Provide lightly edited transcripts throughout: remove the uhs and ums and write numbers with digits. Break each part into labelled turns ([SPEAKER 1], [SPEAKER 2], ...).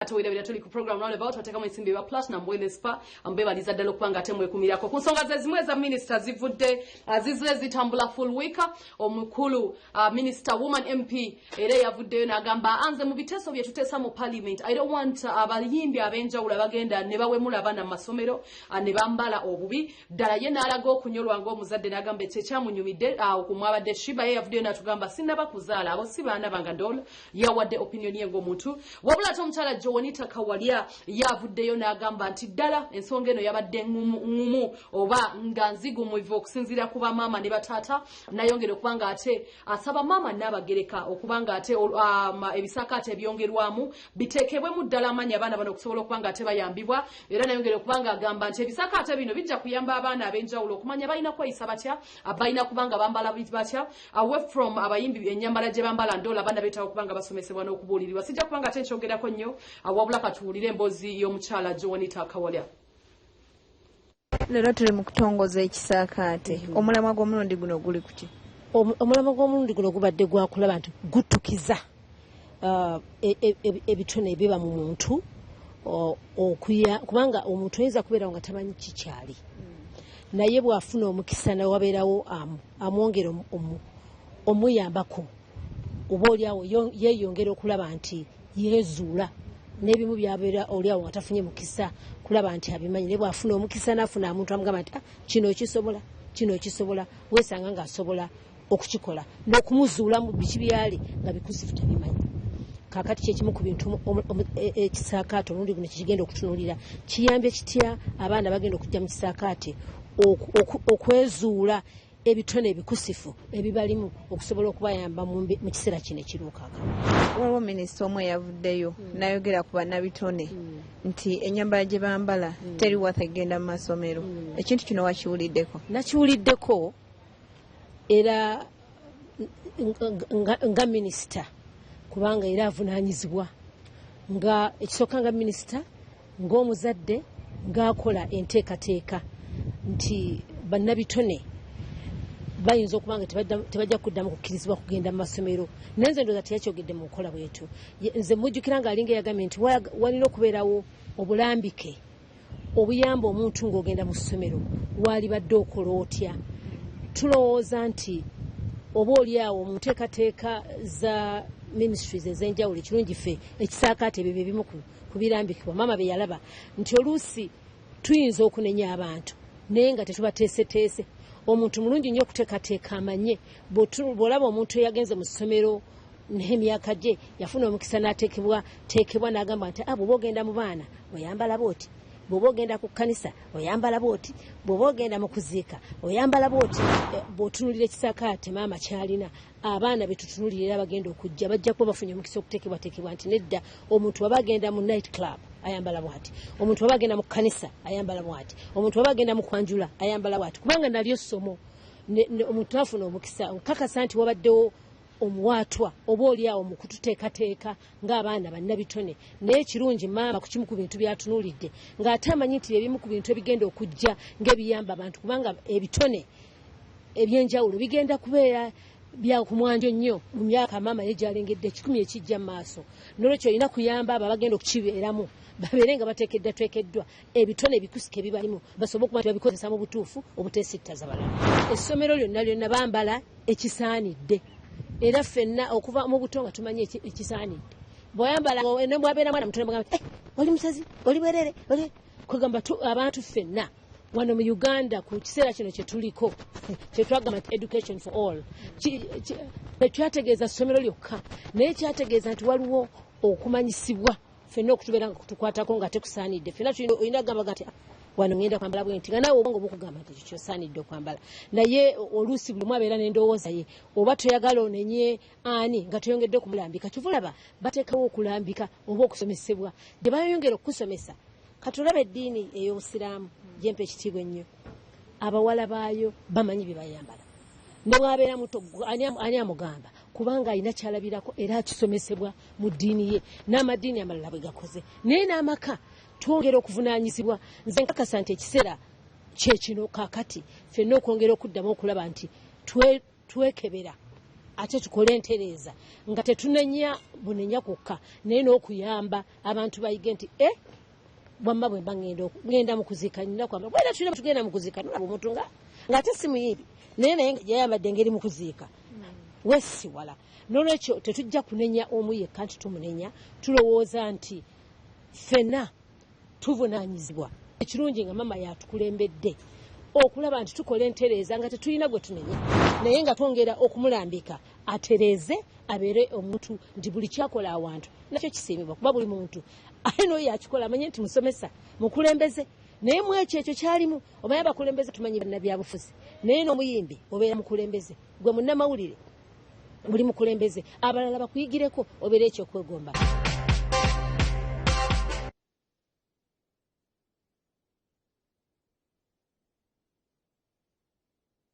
[SPEAKER 1] Atowera tuli ku program round about wateka mwisimbi wa platinum wellness spa ambeba lizadalo kwanga temwe kumirako kunsonga zezimwe za ministers zivudde azizle zitambula full week omukulu minister woman MP era yavuddeyo nagamba anze mu biteso bye tutesa mu parliament I don't want abayimbi abenjawula bagenda ne bawemula abana mu masomero ne bambala obubi ddala ye n'alaga okunyolwa ng'omuzadde n'agamba ekyamunyumidde okumwabadde Shiba ye yavuddeyo n'atugamba sinnaba kuzaala abo si baana banga ndola yawadde opinion ye ng'omuntu wabula ate omukyala Jonita Kawalya yavuddeyo n'agamba nti ddala ensonga eno yabadde ngumu oba nga nzigumuvu okusinziira ku bamaama ne bataata nayongera okubanga ate asaba maama n'abagereka okubanga ate ebisakaate ebyongerwamu biteekebwemu ddala amanyi abaana bano okusobola okubanga ate bayambibwa era nayongera okubanga agamba nti ebisakaate bino bijja kuyamba abaana ab'enjawulo okumanya balina kweyisa batya balina kubanga bambala batya away from abayimbi ennyambala gye bambala ndola abaana beetaaga okubanga basomesebwa n'okubuulirirwa sijja kubanga ate nkyongerako nnyo wabula katuwulire emboozi y'omukyala Jonita Kawalya.
[SPEAKER 2] Lero tuli mu kutongoza ekisaakaate omulamwa gw'omulundi guno guli kuki?
[SPEAKER 3] Omulamwa gw'omulundi guno gubadde gwakulaba nti gutukiza ebitone ebiba mu muntu kubanga omuntu ayinza kubeera nga tamanyi kikyali naye bw'afuna omukisa nawe wabeerawo amwongera omuyambako oba oliawo yeeyongera okulaba nti yeezuula n'ebimu byabeera oliawo nga tafunye mukisa kulaba nti abimanyi naye bw'afuna omukisa n'afuna omuntu amugamba nti kino kisobola weesanga ng'asobola okukikola n'okumuzuula mu biki byali nga bikusifu tabimanyi. Kaakati kyekimu ku bintu ekisaakaate omulundi guno kigenda okutunuulira kiyambye kitya abaana bagenda okujja mu kisaakaate okwezuula ebitone ebikusifu ebibalimu okusobola okubayamba mu kiseera kino ekiruukaaka.
[SPEAKER 2] Waliwo minisita omwe yavuddeyo n'ayogera ku bannabitone nti ennyambala gye bambala teri wata egenda mu masomero. Ekintu kino wakiwuliddeko?
[SPEAKER 3] Nakiwuliddeko era nga minisita kubanga era avunaanyizibwa nga ekisooka nga minisita ng'omuzadde ng'akola enteekateeka nti bannabitone bayinza okubanga tebajja kuddamu kukkirizibwa kugenda mu masomero naye nze ndowooza teyakyogedde mu nkola bwetu. Nze mujjukira ng'alinga yagambye nti walina okubeerawo obulambike obuyamba omuntu ng'ogenda mu ssomero waalibadde okola otya. Tulowooza nti oba oliawo mu nteekateeka za ministries ez'enjawulo ekirungi ffe ekisaakaate ebyo ebimu ku birambikibwa maama bye yalaba nti oluusi tuyinza okunenya abantu naye nga tetubateeseteese. Omuntu mulungi nnyo okuteekateeka amanye bw'olaba omuntu eyagenze mu ssomero n'emyaka gye yafuna omukisa n'ateekebwa n'agamba nti bw'oba ogenda mu baana oyambala booti, bw'oba ogenda ku kkanisa oyambala booti, bw'oba ogenda mu kuziika oyambala booti. Bw'otunulira ekisaakaate maama kyalina abaana be tutunulira bagenda okujja bajja kuba bafunye omukisa okuteekebwateekebwa nti nedda omuntu waba agenda mu night club ayambala bwati, omuntu waba agenda mu kkanisa ayambala bwati, omuntu waba agenda mu kwanjula ayambala bwati kubanga nalyo ssomo omuntu afuna omukisa. Nkakasa nti wabaddewo omuwaatwa oba oliawo mu kututeekateeka ng'abaana bannabitone naye kirungi maama ku kimu ku bintu byatunuulidde ng'ate amanyi nti ebimu ku bintu ebigenda okujja ng'ebiyamba abantu kubanga ebitone ebyenjawulo bigenda kubeera bya kumwanjo nnyo mu myaka maama ye gy'alengedde 10 ekijja mu maaso. N'olwekyo olina kuyamba abo abagenda okukibeeramu babeere nga bateekeddwa ebitone ebikusike bibalimu basobole okuba nti babikozesa mu butuufu obuteesittaza balala. Essomero lyonna bambala ekisaanidde era ffenna okuva mu buto nga tumanyi ekisaanidde. Bw'oyambala bwabeera mwana mutono bagamba oli musazi oli bwerere kwegamba abantu ffenna wano mu Uganda ku kiseera kino kye tuliko kye twagamba nti education for all tekyategeeza ssomero lyokka naye kyategeeza nti waliwo okumanyisibwa ffenna okutubeera nga kutukwatako nga tekusaanidde. Ffenna olina kugamba nti wano ngenda kwambala bwe nti nga naawe obwongo bukugamba nti kyosaanidde okwambala naye oluusi buli omu abeera n'endowooza ye oba toyagala onenye ani nga toyongedde okumulambika. Kivulaba bateekawo okulambika oba okusomesebwa gye bayongera okusomesa. Katulabe eddiini ey'obusiraamu gyempa ekitiibwa ennyo abawala baayo bamanyi bye bayambala ne bwabeera muto ani amugamba kubanga alina kyalabirako era akisomesebwa mu ddiini ye n'amaddiini amalala bwe gakoze. Naye n'amaka twongera okuvunaanyizibwa. Nze nkakasa nti ekiseera kyekino kaakati ffenna okwongera okuddamu okulaba nti twekebera ate tukole entereza nga tetunenya bunenya kokka naye n'okuyamba abantu bayige nti bwamma bwe ngenda mu kuziika nina kwamba bwera tulina tugenda mu kuziika nolaba omuntu ng'ate si muyibi naye yayambadde ngeri mu kuziika wesiwala nolwekyo tetujja kunenya omu yekka nti tumunenya tulowooza nti ffenna tuvunaanyizibwa ekirungi nga mama yatukulembedde okulaba nti tukola entereeza nga tetulina gwe tunenya naye nga twongera okumulambika atereeze abeere omuntu nti buli kyakola awantu nakyo kisiimibwa kuba buli muntu ayina oyo yakikola amanye nti musomesa mukulembeze naye mu ekyo kyalimu obaye abakulembeze tumanyi bannabyabufuzi naye n'omuyimbi obeera mukulembeze gwe munnamawulire buli mukulembeze abalala bakuyigireko obeera ekyokwegomba.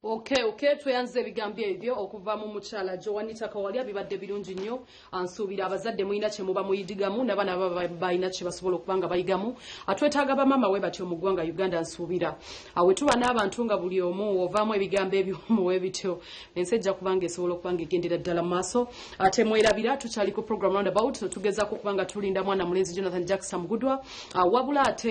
[SPEAKER 1] Okay, tuyanze ebigambo ebyo okuva mu mukyala Joanita Kawalya bibadde birungi nnyo ansuubira abazadde muyina kye muba muyidigamu n'abaana balina kye basobola okuba nga bayigamu atwetaaga bamama we batyo mu ggwanga Uganda ansuubira awe tuba n'abantu nga buli omu ovaamu ebigambo ebyomuwe bityo ensi ejja kuba nga esobola okuba nga egendera ddala mu maaso ate mwerabira tukyali ku program roundabout tugezaako okuba nga tulinda mwana mulenzi Jonathan Jackson Mugudwa wabula ate